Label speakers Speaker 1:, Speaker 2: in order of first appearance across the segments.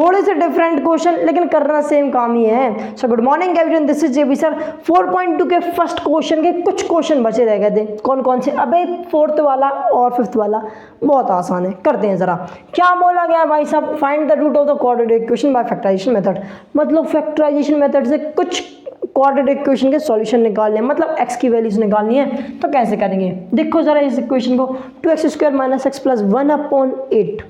Speaker 1: थोड़े से different question लेकिन करना सेम काम ही है। So good morning everyone, this is JB sir. 4.2 के फर्स्ट क्वेश्चन के कुछ क्वेश्चन बचे रह गए थे। कौन कौन से? अबे फोर्थ वाला और फिफ्थ वाला बहुत आसान है, करते हैं जरा। क्या बोला गया भाई साहब? Find the root of the quadratic equation by factorization method. मतलब फैक्टराइजेशन मेथड से कुछ क्वाड्रेटिक इक्वेशन के सॉल्यूशन निकालने हैं, मतलब x की वैल्यूज निकालनी है। तो कैसे करेंगे देखो जरा इस इक्वेशन को। 2x² - x + 1/8।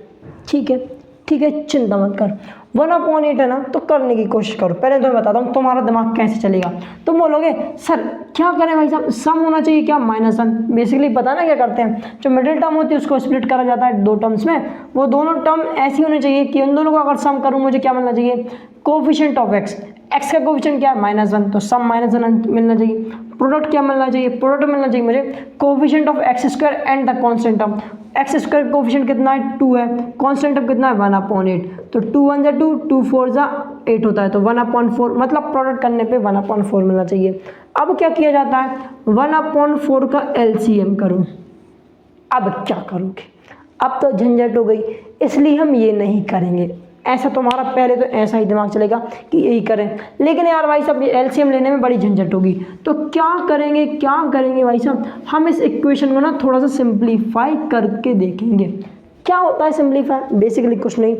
Speaker 1: ठीक है, चिंता मत कर। 1/8 है ना, तो करने की कोशिश करो। पहले तो मैं बताता हूँ तुम्हारा दिमाग कैसे चलेगा। तुम बोलोगे सर क्या करें भाई साहब, सम होना चाहिए क्या -1? बेसिकली पता ना क्या करते हैं, जो मिडिल टर्म होती है उसको स्प्लिट करा जाता है दो टर्म्स में। वो दोनों टर्म ऐसी होनी चाहिए कि उन दोनों को अगर सम करूँ मुझे क्या मिलना चाहिए? कोफिशिएंट ऑफ x का कोफिशिएंट क्या है? -1, तो सम -1 मिलना चाहिए। प्रोडक्ट क्या मिलना चाहिए? प्रोडक्ट मिलना चाहिए मुझे coefficient of x² and the constant term. x² coefficient कितना है? 2 है। कांस्टेंट टर्म कितना है? 1/8। तो 2 1 जा 2, 2 4 जा 8 होता है, तो 1/4, मतलब प्रोडक्ट करने पे 1/4 मिलना चाहिए। अब क्या किया जाता है? 1/4 का LCM करो। अब क्या करोगे? अब तो झंझट हो गई, इसलिए हम ये नहीं करेंगे। ऐसा तुम्हारा पहले तो ऐसा ही दिमाग चलेगा कि यही करें, लेकिन यार भाई साहब ये LCM लेने में बड़ी झंझट होगी। तो क्या करेंगे भाई साहब? हम इस इक्वेशन को ना थोड़ा सा सिंप्लीफाई करके देखेंगे। क्या होता है सिंप्लीफाई? बेसिकली कुछ नहीं,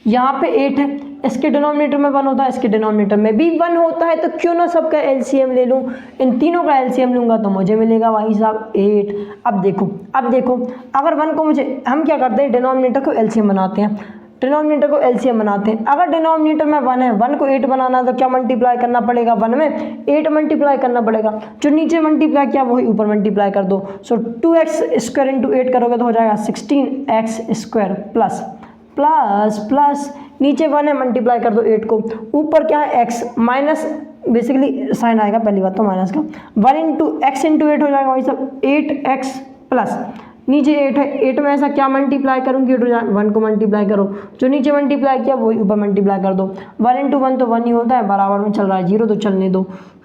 Speaker 1: यहाँ पे 8 है, इसके डिनोमिनेटर में 1 होता है, इसके डिनोमिनेटर में भी 1 होता है, तो क्यों ना सबका LCM ले लूँ। इन तीनों का LCM लूँगा तो मुझे मिलेगा भाई साहब 8। अब देखो अगर 1 को मुझे, हम क्या करते हैं डिनोमिनेटर को LCM बनाते हैं। अगर डिनोमिनेटर में 1 है, 1 को 8 बनाना है तो क्या मल्टीप्लाई करना पड़ेगा? 1 में 8 मल्टीप्लाई करना पड़ेगा। जो नीचे मल्टीप्लाई किया वही ऊपर मल्टीप्लाई कर दो। सो 2x² × 8 करोगे तो हो जाएगा 16x² प्लस नीचे 1 है, मल्टीप्लाई कर दो 8 को, ऊपर क्या है x माइनस, बेसिकली साइन आएगा पहली बात तो माइनस का। 1 × x × 8 हो जाएगा भाई साहब 8x प्लस नीचे 8 है, 8 में ऐसा क्या मल्टीप्लाई करूँगी? 1 को मल्टीप्लाई करो, जो नीचे मल्टीप्लाई किया वही ऊपर मल्टीप्लाई कर दो। 1 × 1 तो 1 ही होता है, बराबर में चल रहा है 0 तो चलने दो।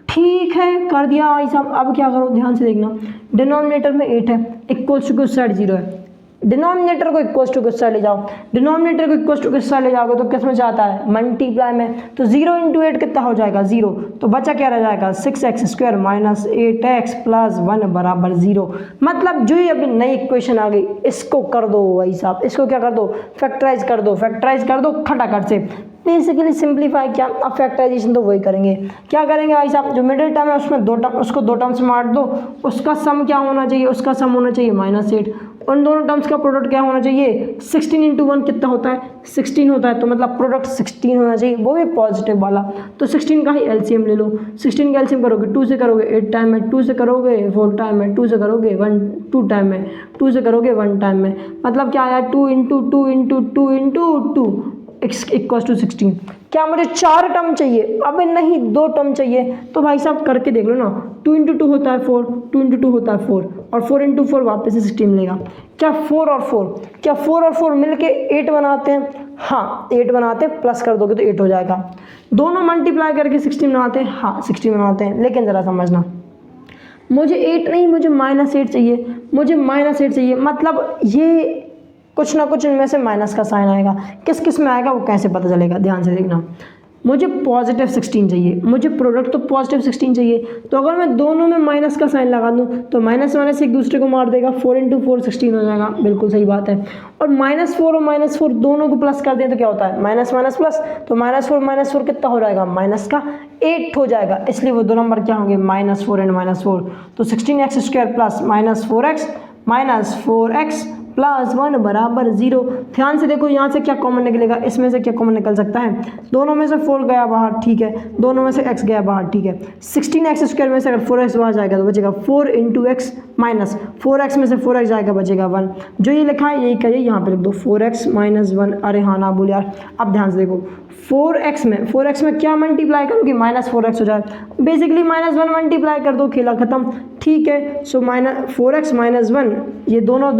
Speaker 1: ठीक है, कर दिया भाई साहब। अब क्या करो, ध्यान से देखना। डिनोमिनेटर में 8 है, इक्वल्स टू किस साइड 0 है, डिनोमिनेटर को इक्वल्स टू किस साइड ले जाओ, डिनोमिनेटर को इक्वल्स टू किस साइड ले जाओगे तो किस में जाता है? मल्टीप्लाई में। तो 0 × 8 कितना हो जाएगा? 0। तो बचा क्या रह जाएगा? 6x² - 8x + 1 = 0। मतलब जो ही अभी नई इक्वेशन आ गई इसको कर दो भाई साहब, इसको क्या कर दो? फैक्टराइज कर दो खटाखट से। बेसिकली सिंप्लीफाई क्या, अब फैक्टराइजेशन तो वही करेंगे। क्या करेंगे भाई साहब? जो मिडिल टर्म है उसमें 2 टर्म, उसको 2 टर्म्स में बांट दो। उसका सम क्या होना चाहिए? उसका सम होना चाहिए -8। उन दोनों टर्म्स का प्रोडक्ट क्या होना चाहिए? 16 × 1 कितना होता है? 16 होता है, तो मतलब प्रोडक्ट 16 होना चाहिए, वो भी पॉजिटिव वाला। तो 16 का ही LCM ले लो। 16 का LCM करोगे, 2 से करोगे 8 टाइम में, 2 से करोगे 4 टाइम में, 2 से करोगे 2 टाइम में, 2 से करोगे 1 टाइम में। मतलब क्या आया? 2 × 2 × 2 × 2 इक्वल्स टू 16। क्या मुझे 4 टर्म चाहिए? अबे नहीं, 2 टर्म चाहिए। तो भाई साहब करके देख लो ना, 2 × 2 होता है 4, 2 × 2 होता है 4, और 4 × 4 वापस से 16 मिलेगा। क्या 4 और 4 मिलके 8 बनाते हैं? हाँ 8 बनाते हैं, प्लस कर दोगे तो 8 हो जाएगा। दोनों मल्टीप्लाई करके 16 बनाते हैं? हाँ 16 बनाते हैं। लेकिन ज़रा समझना, मुझे 8 नहीं, मुझे -8 चाहिए। मतलब ये कुछ ना कुछ इनमें से माइनस का साइन आएगा। किस किस में आएगा वो कैसे पता चलेगा? ध्यान से देखना। मुझे पॉजिटिव 16 चाहिए, मुझे प्रोडक्ट तो पॉजिटिव 16 चाहिए। तो अगर मैं दोनों में माइनस का साइन लगा दूं तो माइनस एक दूसरे को मार देगा, 4 × 4 16 हो जाएगा। बिल्कुल सही बात है। और -4 और -4 दोनों को प्लस कर दें तो क्या होता है? माइनस प्लस, तो -4 कितना हो जाएगा? -8 हो जाएगा। इसलिए वो दो नंबर क्या होंगे? -4 एंड -4। तो 16x² - 4x + 1 = 0। ध्यान से देखो, यहाँ से क्या कॉमन निकलेगा? इसमें से क्या कॉमन निकल सकता है? दोनों में से 4 गया बाहर, ठीक है। दोनों में से x गया बाहर, ठीक है। 16x² में से अगर 4x बाहर जाएगा तो बचेगा 4 × x माइनस 4x में से 4x जाएगा, बचेगा 1। जो ये लिखा है यही करिए, यहाँ पे लिख दो 4x - 1। अरे हाँ ना बोल यार। अब ध्यान से देखो, 4x में क्या मल्टीप्लाई करोगे? -4x हो जाए। बेसिकली -1 मल्टीप्लाई कर दो, खेला खत्म। ठीक है। सो 4x - 1, ये दोनों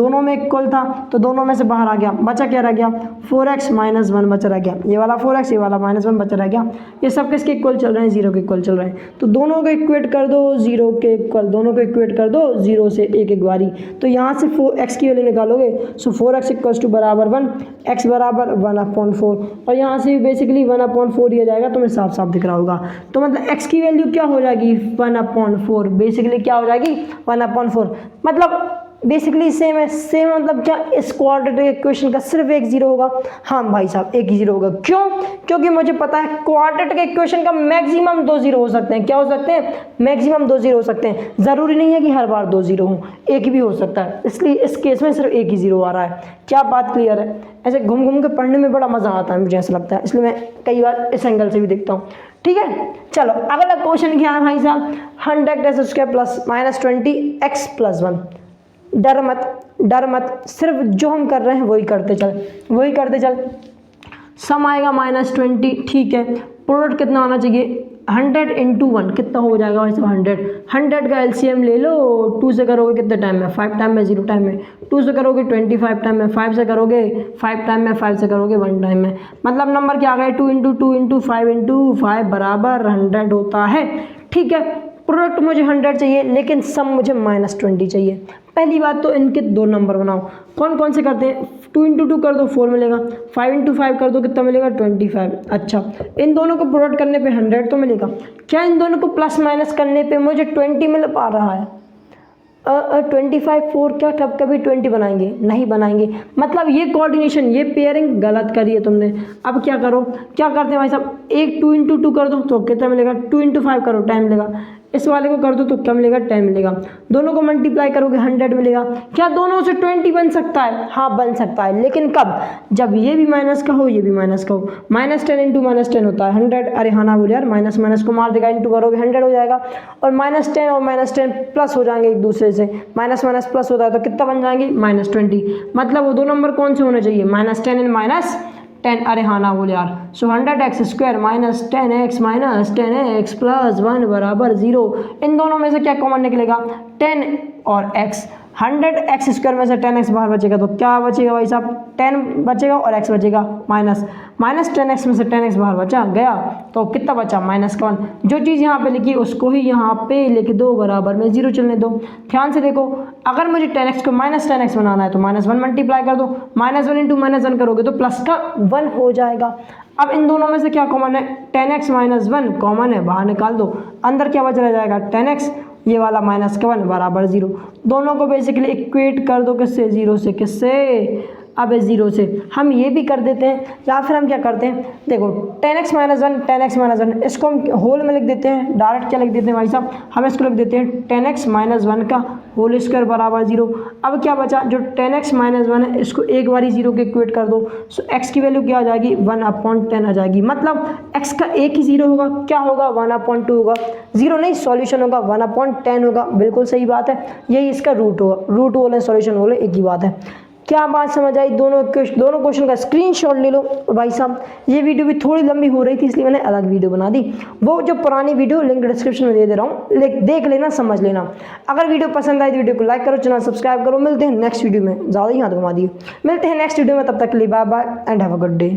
Speaker 1: दोनों में इक्वल था तो दोनों में से बाहर आ गया, बचा क्या रह गया 4x माइनस 1 बचा रह गया, ये वाला 4x ये वाला -1 बचा रह गया। ये सब किसके इक्वल चल रहे हैं, 0 के इक्वल चल रहे हैं। तो दोनों को इक्वेट कर दो 0 के इक्वल, दोनों को इक्वेट कर दो 0 से एक बारी। तो यहाँ से 4x की वैल्यू निकालोगे, सो 4x इक्वल्स टू बराबर 1, x बराबर 1/4 और यहाँ से बेसिकली 1/4 दिया जाएगा, तो मैं साफ साफ दिख रहा होगा। तो मतलब x की वैल्यू क्या हो जाएगी 1/4, बेसिकली क्या हो जाएगी 1/4, मतलब बेसिकली सेम है। सेम मतलब क्या, इस क्वाड्रेटिक इक्वेशन का सिर्फ एक जीरो होगा। हाँ भाई साहब एक ही जीरो होगा, क्यों? क्योंकि मुझे पता है क्वाड्रेटिक इक्वेशन का मैक्सिमम 2 जीरो हो सकते हैं। क्या हो सकते हैं? मैक्सिमम 2 जीरो हो सकते हैं। ज़रूरी नहीं है कि हर बार 2 जीरो हो, एक भी हो सकता है। इसलिए इस केस में सिर्फ एक ही जीरो आ रहा है। क्या बात क्लियर है? ऐसे घूम घूम के पढ़ने में बड़ा मज़ा आता है मुझे ऐसा लगता है, इसलिए मैं कई बार इस एंगल से भी देखता हूँ। ठीक है, चलो अगला क्वेश्चन क्या है भाई साहब, 100x² प्लस -20x प्लस 1। डर मत, सिर्फ जो हम कर रहे हैं वही करते चल। सम आएगा -20, ठीक है। प्रोडक्ट कितना आना चाहिए, 100 × 1 कितना हो जाएगा भाई साहब 100 का एलसीएम ले लो। 2 से करोगे कितने टाइम में, 5 टाइम में, 0 टाइम में। 2 से करोगे 25 टाइम में, 5 से करोगे 5 टाइम में, 5 से करोगे 1 टाइम में। मतलब नंबर क्या आ गया 2 × 2 × 5 × 5 बराबर 100 होता है। ठीक है, प्रोडक्ट मुझे 100 चाहिए लेकिन सम मुझे -20 चाहिए। पहली बात तो इनके 2 नंबर बनाओ। कौन कौन से करते हैं, 2 × 2 कर दो 4 मिलेगा, 5 × 5 कर दो कितना मिलेगा 25। अच्छा, इन दोनों को प्रोडक्ट करने पे 100 तो मिलेगा। क्या इन दोनों को प्लस माइनस करने पे मुझे 20 मिल पा रहा है? 25 4 क्या तब कभी 20 बनाएंगे? नहीं बनाएंगे। मतलब ये कोऑर्डिनेशन, ये पेयरिंग गलत करी है तुमने। अब क्या करो, क्या करते हैं भाई साहब, एक 2 × 2 कर दो तो कितना मिलेगा, 2 × 5 करो 10 मिलेगा। इस वाले को कर दो तो क्या मिलेगा 10 मिलेगा। दोनों को मल्टीप्लाई करोगे 100 मिलेगा। क्या दोनों से 20 बन सकता है? हाँ बन सकता है, लेकिन कब, जब ये भी माइनस का हो ये भी माइनस का हो। -10 × -10 होता है 100। अरे हाँ ना बोले यार, माइनस माइनस को मार देगा, इंटू करोगे 100 हो जाएगा। और -10 और -10 प्लस हो जाएंगे एक दूसरे से, माइनस माइनस प्लस होता है तो कितना बन जाएंगे -20। मतलब वो 2 नंबर कौन से होने चाहिए, -10 और -10। अरे हाँ ना बोले यार। सो 100x² -10x 10x प्लस 1 बराबर 0। इन दोनों में से क्या कॉमन निकलेगा, 10 और x। 100x² में से 10x बाहर बचेगा तो क्या बचेगा भाई साहब, 10 बचेगा और x बचेगा -10x में से 10x बाहर बचा गया तो कितना बचा -1। जो चीज़ यहाँ पे लिखी उसको ही यहाँ पे लिख दो, बराबर में 0 चलने दो। ध्यान से देखो, अगर मुझे 10x को -10x बनाना है तो -1 मल्टीप्लाई कर दो, -1 × -1 करोगे तो प्लस का 1 हो जाएगा। अब इन दोनों में से क्या कॉमन है, 10x - 1 कॉमन है, बाहर निकाल दो। अंदर क्या बच रह जाएगा 10x, ये वाला -1 बराबर 0। दोनों को बेसिकली इक्वेट कर दो किससे, 0 से। किससे? अब 0 से हम ये भी कर देते हैं, या फिर हम क्या करते हैं, देखो 10x - 1 इसको हम होल में लिख देते हैं। डायरेक्ट क्या लिख देते हैं भाई साहब, हम इसको लिख देते हैं 10x - 1 का होल स्क्वायर बराबर 0। अब क्या बचा, जो 10x - 1 है इसको एक बारी 0 के इक्वेट कर दो। सो x की वैल्यू क्या आ जाएगी 1/10 आ जाएगी। मतलब x का एक ही 0 होगा, क्या होगा 1/2 होगा। 0 नहीं, सॉल्यूशन होगा 1/10 होगा। बिल्कुल सही बात है, यही इसका रूट होगा। रूट बोले सॉल्यूशन बोले एक ही बात है। क्या बात समझ आई? दोनों क्वेश्चन का स्क्रीनशॉट ले लो भाई साहब। ये वीडियो भी थोड़ी लंबी हो रही थी इसलिए मैंने अलग वीडियो बना दी। वो जो पुरानी वीडियो लिंक डिस्क्रिप्शन में दे रहा हूँ, देख लेना, समझ लेना। अगर वीडियो पसंद आई तो वीडियो को लाइक करो, चैनल सब्सक्राइब करो। मिलते हैं नेक्स्ट वीडियो में, ज़्यादा ही हाथ घुमा दिए। मिलते हैं नेक्स्ट वीडियो में, तब तक के लिए bye bye and have a good day.